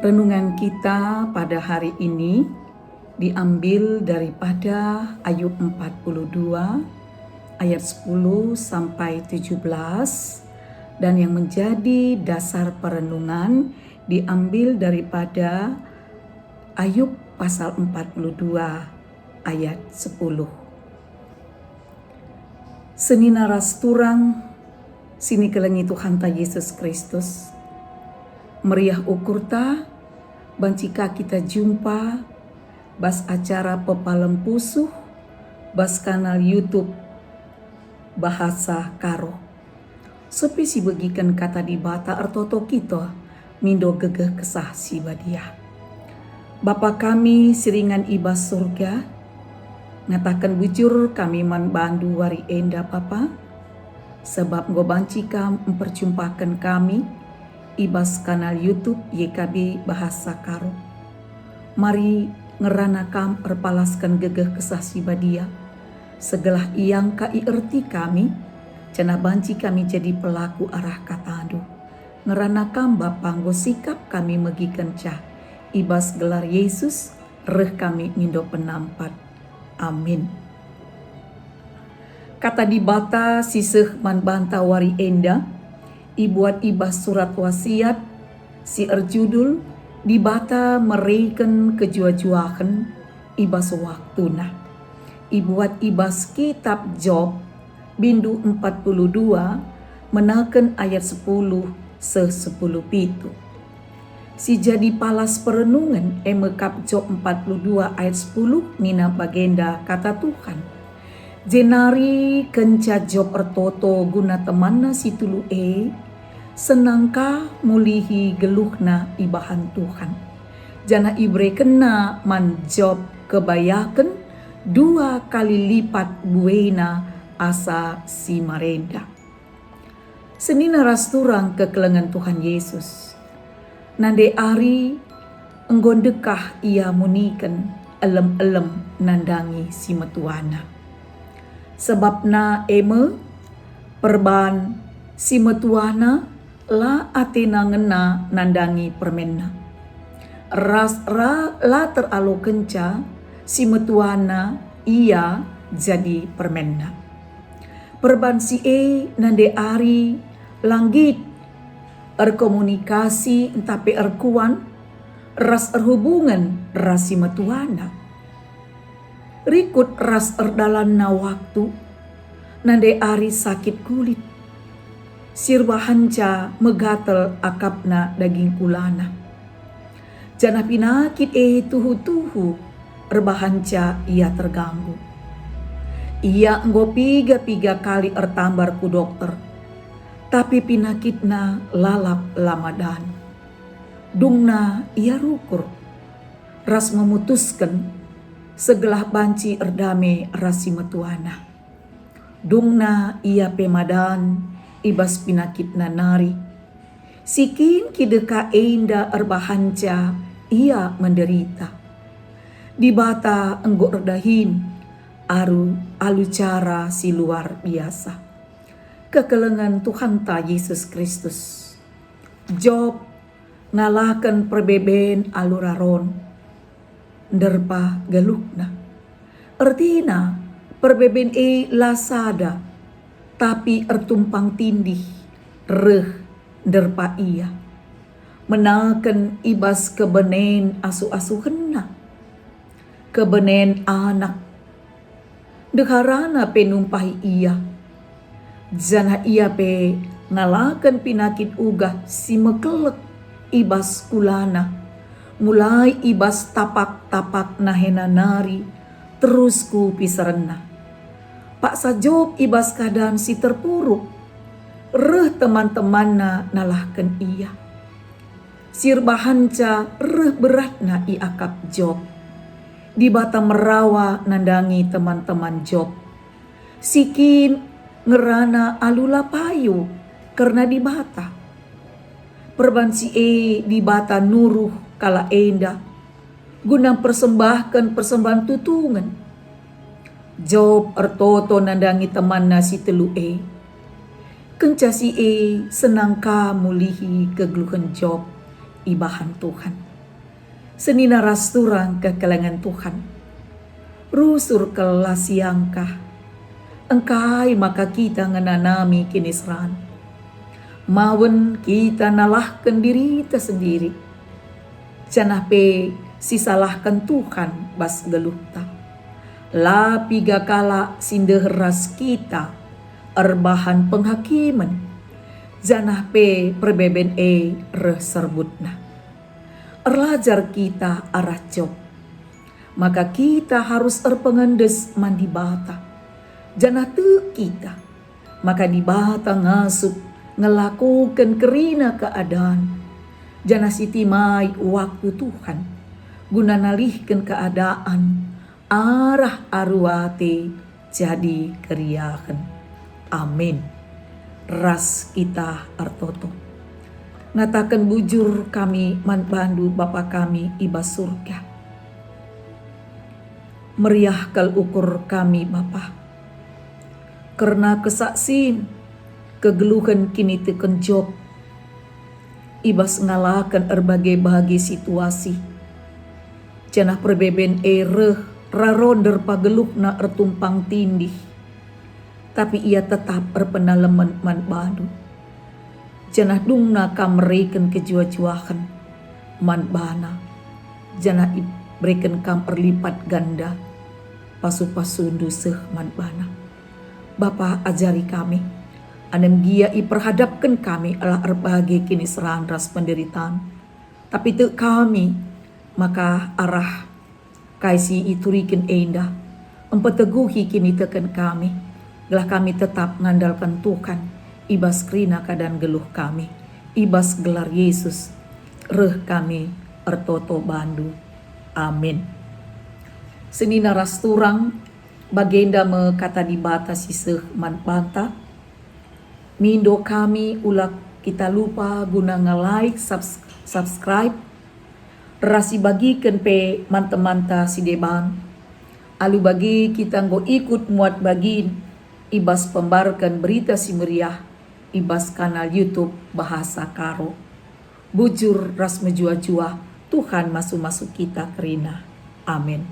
Renungan kita pada hari ini diambil daripada Ayub 42 ayat 10 sampai 17 dan yang menjadi dasar perenungan diambil daripada Ayub pasal 42 ayat 10. Seni naras turang sini kelengi Tuhan ta Yesus Kristus. Meriah ukurta bancika kita jumpa bas acara pepalem pusuh bas kanal YouTube Bahasa Karo. Sopi si begikan kata di bata ertoto kita mindo gegeh kesah si badia. Bapa kami siringan ibas surga, ngatakan bujur kami man bandu wari enda Bapa, sebab ngo bancika memperjumpakan kami ibas kanal YouTube YKB Bahasa Karo. Mari ngeranakam erpalaskan gegeh kesah si badia. Segelah iang ka erti kami, cenah banci kami jadi pelaku arah katadu. Ngeranakam Bapa nggo sikap kami megikan cah. Ibas gelar Yesus, reh kami mindo penampat. Amin. Kata di bata siseh man banta wari enda, ibuat ibas surat wasiat, si erjudul, di bata mereken kejua-juakan ibas waktuna. Ibuat ibas kitab Job, bindu 42, menaken ayat 10 se-10 pitu. Si jadi palas perenungan emekap Job 42 ayat 10 nina bagenda kata Tuhan. Jenari kenca Job ertoto guna temanna si tulu senangka mulihi geluhna ibahan Tuhan. Jana ibre kena man Job kebayaken 2 kali lipat buena asa si marenda. Seni naras turang kekelengan Tuhan Yesus. Nande ari enggon dekah ia muniken elem-elem nandangi si metuana. Sebab na eme perban si metuana la atena ngena nandangi permenna. Ras ra la teralo kenca si metuana ia jadi permenna. Perban si nande ari langgit erkomunikasi entape erkuan ras erhubungan ras si metuana. Rikut ras erdalanna waktu nande ari sakit kulit. Sirbahanca megatel akapna daging kulana. Jana pinakit tuhu-tuhu erbahanca ia terganggu. Ia enggo piga kali ertambar ku dokter. Tapi pinakitna lalap lamadan. Dungna ia rukur. Ras memutuskan segelah banci erdame rasi metuana. Dungna ia pemadan ibas pinakitna nari. Sikin kideka enda erbahanca ia menderita. Di bata enggo erdahin alu cara si luar biasa. Kekelengan Tuhan ta Yesus Kristus. Job ngalakan perbeben aluraron. Nderpa galukna. Ertina perbeben lasada. Tapi ertumpang tindih. Reh nderpa ia. Menaken ibas kebenen asu-asuhenna. Kebenen anak. Dekarana penumpahi ia. Jana ia pe ngalakan pinakit ugah si mekelek ibas kulana. Mulai ibas tapak-tapak nahena nari terus ku pisarenna. Pak Job ibas keadaan si terpuruk. Reh teman-temanna nalahkan ia. Sirbahanca reh beratna iakap Job. Di bata merawa nandangi teman-teman Job. Sikin ngerana alula payu karena di bata. Perbansi di bata nuruh kala enda. Guna persembahkan persembahan tutungan. Job ertoto nandangi teman nasi telu Kencasi senangka mulihi kegeluhan Job ibahan Tuhan. senina rasturang kekelengan Tuhan. Rusur kelas siangkah, engkai maka kita ngenanami kinisran. Mawen kita nalahkan diri kita sendiri. Janah pe sisalahkan Tuhan bas geluhta. Lapi gakala sindeheras kita erbahan penghakiman. Janah pe perbeben serbutna. Erlajar kita arah job. Maka kita harus erpengendes mandi bata. Janah te kita. Maka di bata ngasup ngelakukan kerina keadaan. Janah siti mai waktu Tuhan. Guna nalihkan keadaan. Arah arwate jadi keriahan. Amin. Ras kita artoto. Ngatakan bujur kami manbandu Bapa kami iba surga. Meriah kal ukur kami Bapa. Karena kesaksin kegeluhan kini teken job. Ibas ngalakan berbagai situasi. Janah perbeben raronder pageluk na ertumpang tindih. Tapi ia tetap berpenaleman manbadu. Janah dungna kamerikan kejua-juahan manbana. Janah berikan kam erlipat ganda. Pasu-pasundu seh manbana. Bapa ajari kami. Anem gia perhadapkan kami adalah berbagai kini serang ras penderitaan. Tapi te kami maka arah kaisi iturikin endah. Empeteguhi kini teken kami. Gelah kami tetap ngandalkan Tuhan. Ibas krina keadaan geluh kami. Ibas gelar Yesus. Reh kami ertoto bandu. Amin. Senina rasturang bagenda me kata dibatasi seh manbanta. Mindo kami ulak kita lupa guna nge-like, subscribe. Rasi bagikan pe manta-manta si deban. Alu bagi kita nggo ikut muat bagin. Ibas pembarkan berita si meriah. Ibas kanal YouTube Bahasa Karo. Bujur ras menjua-jua. Tuhan masuk-masuk kita kerina. Amin.